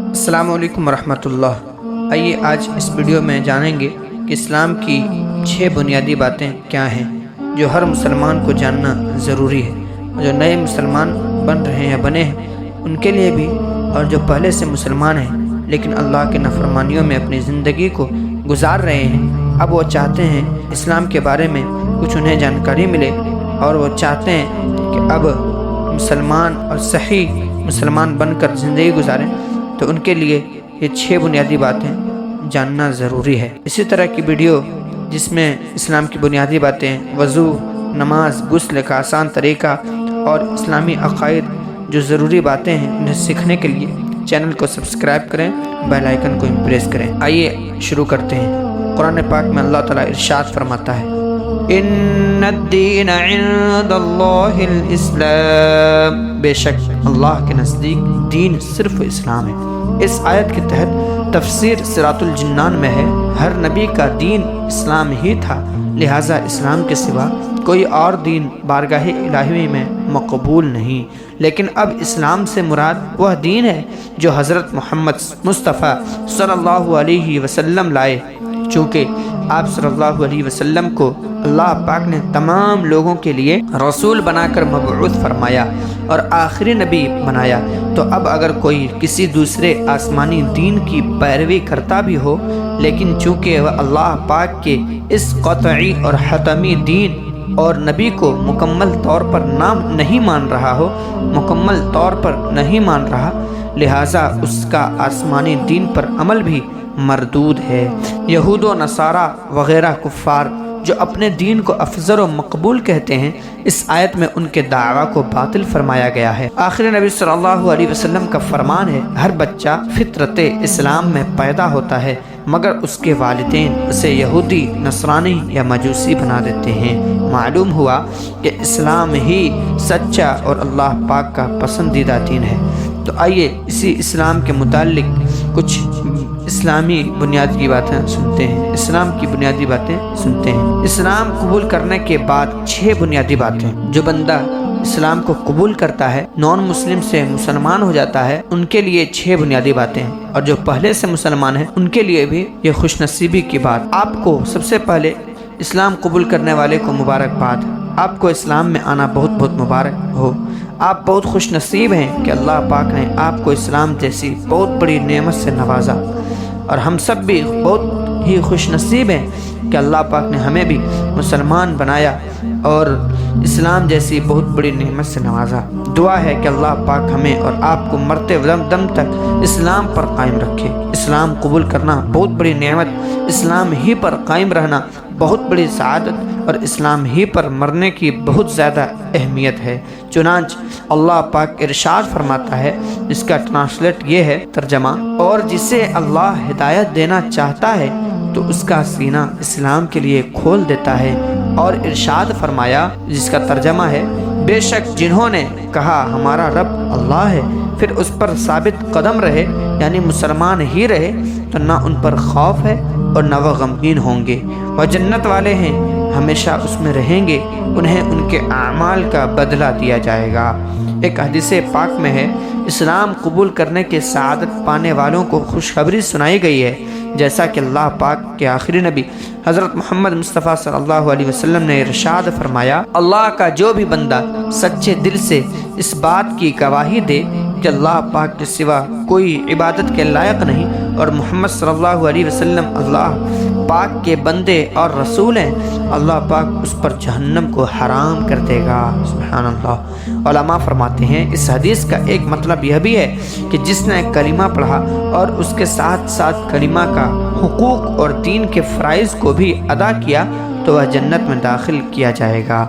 السلام علیکم ورحمۃ اللہ۔ آئیے آج اس ویڈیو میں جانیں گے کہ اسلام کی 6 بنیادی باتیں کیا ہیں جو ہر مسلمان کو جاننا ضروری ہے، جو نئے مسلمان بن رہے ہیں یا بنے ہیں ان کے لیے بھی، اور جو پہلے سے مسلمان ہیں لیکن اللہ کے نافرمانیوں میں اپنی زندگی کو گزار رہے ہیں، اب وہ چاہتے ہیں اسلام کے بارے میں کچھ انہیں جانکاری ملے، اور وہ چاہتے ہیں کہ اب مسلمان اور صحیح مسلمان بن کر زندگی گزاریں، تو ان کے لیے یہ 6 بنیادی باتیں جاننا ضروری ہے۔ اسی طرح کی ویڈیو جس میں اسلام کی بنیادی باتیں، وضو، نماز، غسل کا آسان طریقہ اور اسلامی عقائد جو ضروری باتیں ہیں انہیں سیکھنے کے لیے چینل کو سبسکرائب کریں، بیل آئیکن کو پریس کریں۔ آئیے شروع کرتے ہیں۔ قرآن پاک میں اللہ تعالیٰ ارشاد فرماتا ہے، ان الدین عند اللہ الاسلام، بے شک اللہ کے نزدیک دین صرف اسلام ہے۔ اس آیت کے تحت تفسیر صراط الجنان میں ہے، ہر نبی کا دین اسلام ہی تھا، لہٰذا اسلام کے سوا کوئی اور دین بارگاہ الہی میں مقبول نہیں، لیکن اب اسلام سے مراد وہ دین ہے جو حضرت محمد مصطفیٰ صلی اللہ علیہ وسلم لائے، چونکہ آپ صلی اللہ علیہ وسلم کو اللہ پاک نے تمام لوگوں کے لیے رسول بنا کر مبعوث فرمایا اور آخری نبی بنایا، تو اب اگر کوئی کسی دوسرے آسمانی دین کی پیروی کرتا بھی ہو، لیکن چونکہ وہ اللہ پاک کے اس قطعی اور حتمی دین اور نبی کو مکمل طور پر نہیں مان رہا ہو، مکمل طور پر نہیں مان رہا، لہٰذا اس کا آسمانی دین پر عمل بھی مردود ہے۔ یہود و نصارہ وغیرہ کفار جو اپنے دین کو افضل و مقبول کہتے ہیں، اس آیت میں ان کے دعویٰ کو باطل فرمایا گیا ہے۔ آخری نبی صلی اللہ علیہ وسلم کا فرمان ہے، ہر بچہ فطرت اسلام میں پیدا ہوتا ہے مگر اس کے والدین اسے یہودی، نصرانی یا مجوسی بنا دیتے ہیں۔ معلوم ہوا کہ اسلام ہی سچا اور اللہ پاک کا پسندیدہ دین ہے۔ تو آئیے اسی اسلام کے متعلق کچھ اسلامی بنیادی باتیں سنتے ہیں، اسلام کی بنیادی باتیں سنتے ہیں۔ اسلام قبول کرنے کے بعد 6 بنیادی باتیں، جو بندہ اسلام کو قبول کرتا ہے، نان مسلم سے مسلمان ہو جاتا ہے، ان کے لیے 6 بنیادی باتیں ہیں، اور جو پہلے سے مسلمان ہیں ان کے لیے بھی یہ خوش نصیبی کی بات۔ آپ کو سب سے پہلے اسلام قبول کرنے والے کو مبارکباد، آپ کو اسلام میں آنا بہت بہت مبارک ہو۔ آپ بہت خوش نصیب ہیں کہ اللہ پاک نے آپ کو اسلام جیسی بہت بڑی نعمت سے نوازا، اور ہم سب بھی بہت ہی خوش نصیب ہیں کہ اللہ پاک نے ہمیں بھی مسلمان بنایا اور اسلام جیسی بہت بڑی نعمت سے نوازا۔ دعا ہے کہ اللہ پاک ہمیں اور آپ کو مرتے دم تک اسلام پر قائم رکھے۔ اسلام قبول کرنا بہت بڑی نعمت، اسلام ہی پر قائم رہنا بہت بڑی سعادت، اور اسلام ہی پر مرنے کی بہت زیادہ اہمیت ہے۔ چنانچہ اللہ پاک ارشاد فرماتا ہے، جس کا ٹرانسلیٹ یہ ہے، ترجمہ، اور جسے اللہ ہدایت دینا چاہتا ہے تو اس کا سینہ اسلام کے لیے کھول دیتا ہے، اور ارشاد فرمایا جس کا ترجمہ ہے، بے شک جنہوں نے کہا ہمارا رب اللہ ہے، پھر اس پر ثابت قدم رہے، یعنی مسلمان ہی رہے، تو نہ ان پر خوف ہے اور نہ وہ غمگین ہوں گے، وہ جنت والے ہیں، ہمیشہ اس میں رہیں گے، انہیں ان کے اعمال کا بدلہ دیا جائے گا۔ ایک حدیث پاک میں ہے، اسلام قبول کرنے کے سعادت پانے والوں کو خوشخبری سنائی گئی ہے، جیسا کہ اللہ پاک کے آخری نبی حضرت محمد مصطفیٰ صلی اللہ علیہ وسلم نے ارشاد فرمایا، اللہ کا جو بھی بندہ سچے دل سے اس بات کی گواہی دے کہ اللہ پاک کے سوا کوئی عبادت کے لائق نہیں، اور محمد صلی اللہ علیہ وسلم اللہ پاک کے بندے اور رسول ہیں، اللہ پاک اس پر جہنم کو حرام کر دے گا۔ سبحان اللہ۔ علماء فرماتے ہیں اس حدیث کا ایک مطلب یہ بھی ہے کہ جس نے کلمہ پڑھا اور اس کے ساتھ ساتھ کلمہ کا حقوق اور دین کے فرائض کو بھی ادا کیا تو وہ جنت میں داخل کیا جائے گا۔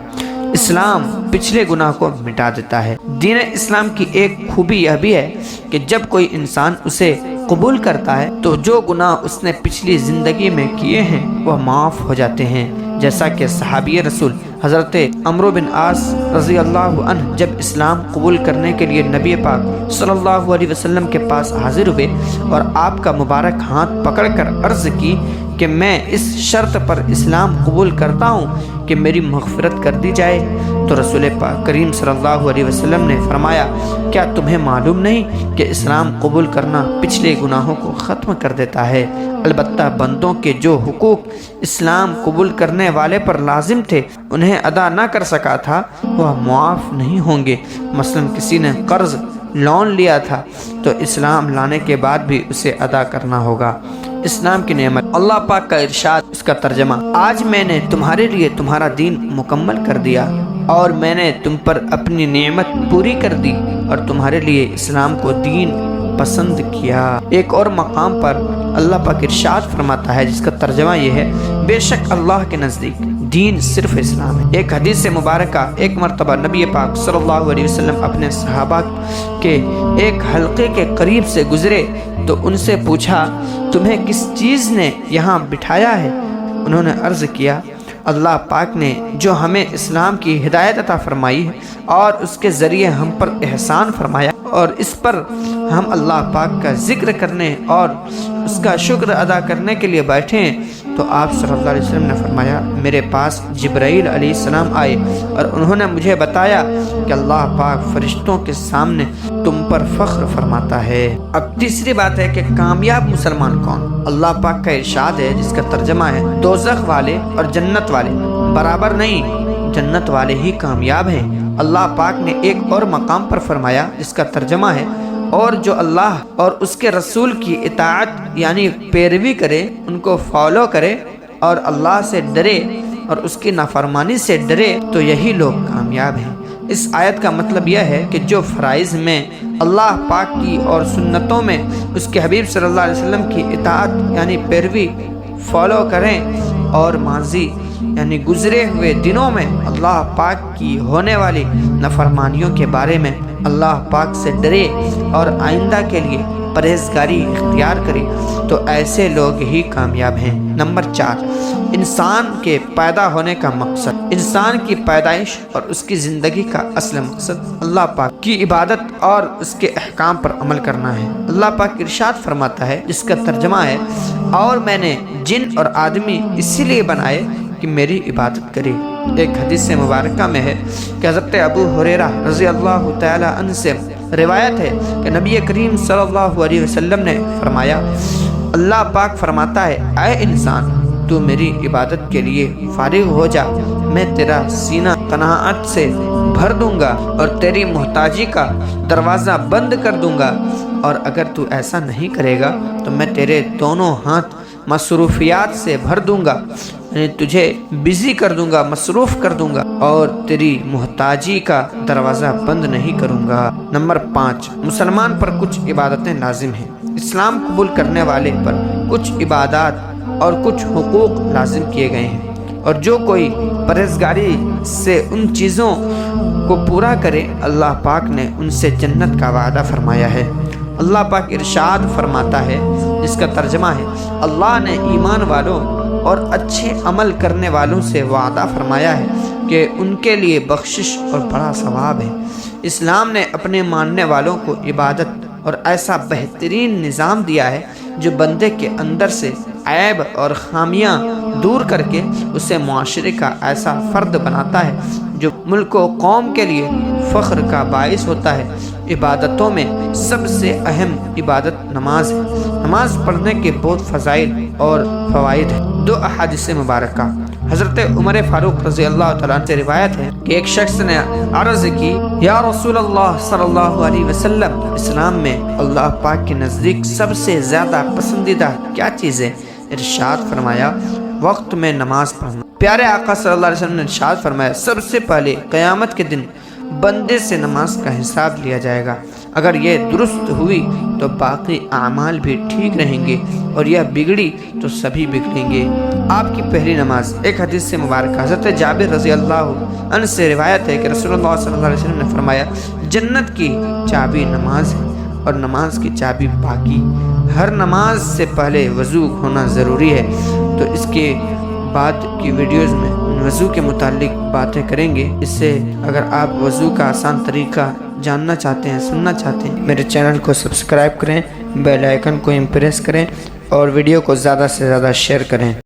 اسلام پچھلے گناہ کو مٹا دیتا ہے۔ دین اسلام کی ایک خوبی یہ بھی ہے کہ جب کوئی انسان اسے قبول کرتا ہے تو جو گناہ اس نے پچھلی زندگی میں کیے ہیں وہ معاف ہو جاتے ہیں، جیسا کہ صحابی رسول حضرت عمرو بن عاص رضی اللہ عنہ جب اسلام قبول کرنے کے لیے نبی پاک صلی اللہ علیہ وسلم کے پاس حاضر ہوئے اور آپ کا مبارک ہاتھ پکڑ کر عرض کی کہ میں اس شرط پر اسلام قبول کرتا ہوں کہ میری مغفرت کر دی جائے؟ تو رسول پاک کریم صلی اللہ علیہ وسلم نے فرمایا، کیا تمہیں معلوم نہیں کہ اسلام قبول کرنا پچھلے گناہوں کو ختم کر دیتا ہے؟ البتہ بندوں کے جو حقوق اسلام قبول کرنے والے پر لازم تھے انہیں ادا نہ کر سکا تھا وہ معاف نہیں ہوں گے۔ مثلا کسی نے قرض لون لیا تھا تو اسلام لانے کے بعد بھی اسے ادا کرنا ہوگا۔ اسلام کی نعمت، اللہ پاک کا ارشاد، اس کا ترجمہ، آج میں نے تمہارے لیے تمہارا دین مکمل کر دیا اور میں نے تم پر اپنی نعمت پوری کر دی اور تمہارے لیے اسلام کو دین پسند کیا۔ ایک اور مقام پر اللہ پاک ارشاد فرماتا ہے جس کا ترجمہ یہ ہے، بے شک اللہ کے نزدیک دین صرف اسلام ہے۔ ایک حدیث مبارکہ، ایک مرتبہ نبی پاک صلی اللہ علیہ وسلم اپنے صحابہ کے ایک حلقے کے قریب سے گزرے تو ان سے پوچھا، تمہیں کس چیز نے یہاں بٹھایا ہے؟ انہوں نے عرض کیا، اللہ پاک نے جو ہمیں اسلام کی ہدایت عطا فرمائی ہے اور اس کے ذریعے ہم پر احسان فرمایا، اور اس پر ہم اللہ پاک کا ذکر کرنے اور اس کا شکر ادا کرنے کے لیے بیٹھے ہیں۔ تو آپ صلی اللہ علیہ وسلم نے فرمایا، میرے پاس جبرائیل علیہ السلام آئے اور انہوں نے مجھے بتایا کہ اللہ پاک فرشتوں کے سامنے تم پر فخر فرماتا ہے۔ اب تیسری بات ہے کہ کامیاب مسلمان کون؟ اللہ پاک کا ارشاد ہے جس کا ترجمہ ہے، دوزخ والے اور جنت والے برابر نہیں، جنت والے ہی کامیاب ہیں۔ اللہ پاک نے ایک اور مقام پر فرمایا جس کا ترجمہ ہے، اور جو اللہ اور اس کے رسول کی اطاعت یعنی پیروی کرے، ان کو فالو کرے اور اللہ سے ڈرے اور اس کی نافرمانی سے ڈرے تو یہی لوگ کامیاب ہیں۔ اس آیت کا مطلب یہ ہے کہ جو فرائض میں اللہ پاک کی اور سنتوں میں اس کے حبیب صلی اللہ علیہ وسلم کی اطاعت یعنی پیروی فالو کریں اور ماضی یعنی گزرے ہوئے دنوں میں اللہ پاک کی ہونے والی نافرمانیوں کے بارے میں اللہ پاک سے ڈرے اور آئندہ کے لیے پرہیزگاری اختیار کرے تو ایسے لوگ ہی کامیاب ہیں۔ نمبر 4، انسان کے پیدا ہونے کا مقصد۔ انسان کی پیدائش اور اس کی زندگی کا اصل مقصد اللہ پاک کی عبادت اور اس کے احکام پر عمل کرنا ہے۔ اللہ پاک ارشاد فرماتا ہے جس کا ترجمہ ہے، اور میں نے جن اور آدمی اسی لیے بنائے کہ میری عبادت کرے۔ ایک حدیث مبارکہ میں ہے کہ حضرت ابو ہریرہ رضی اللہ تعالی عنہ سے روایت ہے کہ نبی کریم صلی اللہ علیہ وسلم نے فرمایا، اللہ پاک فرماتا ہے، اے انسان، تو میری عبادت کے لیے فارغ ہو جا، میں تیرا سینہ قناعت سے بھر دوں گا اور تیری محتاجی کا دروازہ بند کر دوں گا، اور اگر تو ایسا نہیں کرے گا تو میں تیرے دونوں ہاتھ مصروفیات سے بھر دوں گا، یعنی تجھے بزی کر دوں گا، مصروف کر دوں گا، اور تیری محتاجی کا دروازہ بند نہیں کروں گا۔ نمبر 5، مسلمان پر کچھ عبادتیں لازم ہیں۔ اسلام قبول کرنے والے پر کچھ عبادات اور کچھ حقوق لازم کیے گئے ہیں، اور جو کوئی پرہیزگاری سے ان چیزوں کو پورا کرے اللہ پاک نے ان سے جنت کا وعدہ فرمایا ہے۔ اللہ پاک ارشاد فرماتا ہے جس کا ترجمہ ہے، اللہ نے ایمان والوں اور اچھے عمل کرنے والوں سے وعدہ فرمایا ہے کہ ان کے لیے بخشش اور بڑا ثواب ہے۔ اسلام نے اپنے ماننے والوں کو عبادت اور ایسا بہترین نظام دیا ہے جو بندے کے اندر سے عیب اور خامیاں دور کر کے اسے معاشرے کا ایسا فرد بناتا ہے جو ملک و قوم کے لیے فخر کا باعث ہوتا ہے۔ عبادتوں میں سب سے اہم عبادت نماز ہے۔ نماز پڑھنے کے بہت فضائل اور فوائد ہیں۔ 2 احادیث مبارکہ، حضرت عمر فاروق رضی اللہ تعالیٰ عنہ سے روایت ہے کہ ایک شخص نے عرض کی، یا رسول اللہ صلی اللہ علیہ وسلم، اسلام میں اللہ پاک کے نزدیک سب سے زیادہ پسندیدہ کیا چیز ہے؟ ارشاد فرمایا، وقت میں نماز پڑھنا۔ پیارے آقا صلی اللہ علیہ وسلم نے ارشاد فرمایا، سب سے پہلے قیامت کے دن بندے سے نماز کا حساب لیا جائے گا، اگر یہ درست ہوئی تو باقی اعمال بھی ٹھیک رہیں گے، اور یہ بگڑی تو سبھی بگڑیں گے۔ آپ کی پہلی نماز۔ ایک حدیث سے مبارکہ حضرت جابر رضی اللہ عنہ سے روایت ہے کہ رسول اللہ صلی اللہ علیہ وسلم نے فرمایا، جنت کی چابی نماز ہے اور نماز کی چابی پاکی۔ ہر نماز سے پہلے وضو ہونا ضروری ہے۔ تو اس کے بعد کی ویڈیوز میں وضو کے متعلق باتیں کریں گے۔ اس سے اگر آپ وضو کا آسان طریقہ جاننا چاہتے ہیں، سننا چاہتے ہیں، میرے چینل کو سبسکرائب کریں، بیل آئیکن کو امپریس کریں اور ویڈیو کو زیادہ سے زیادہ شیئر کریں۔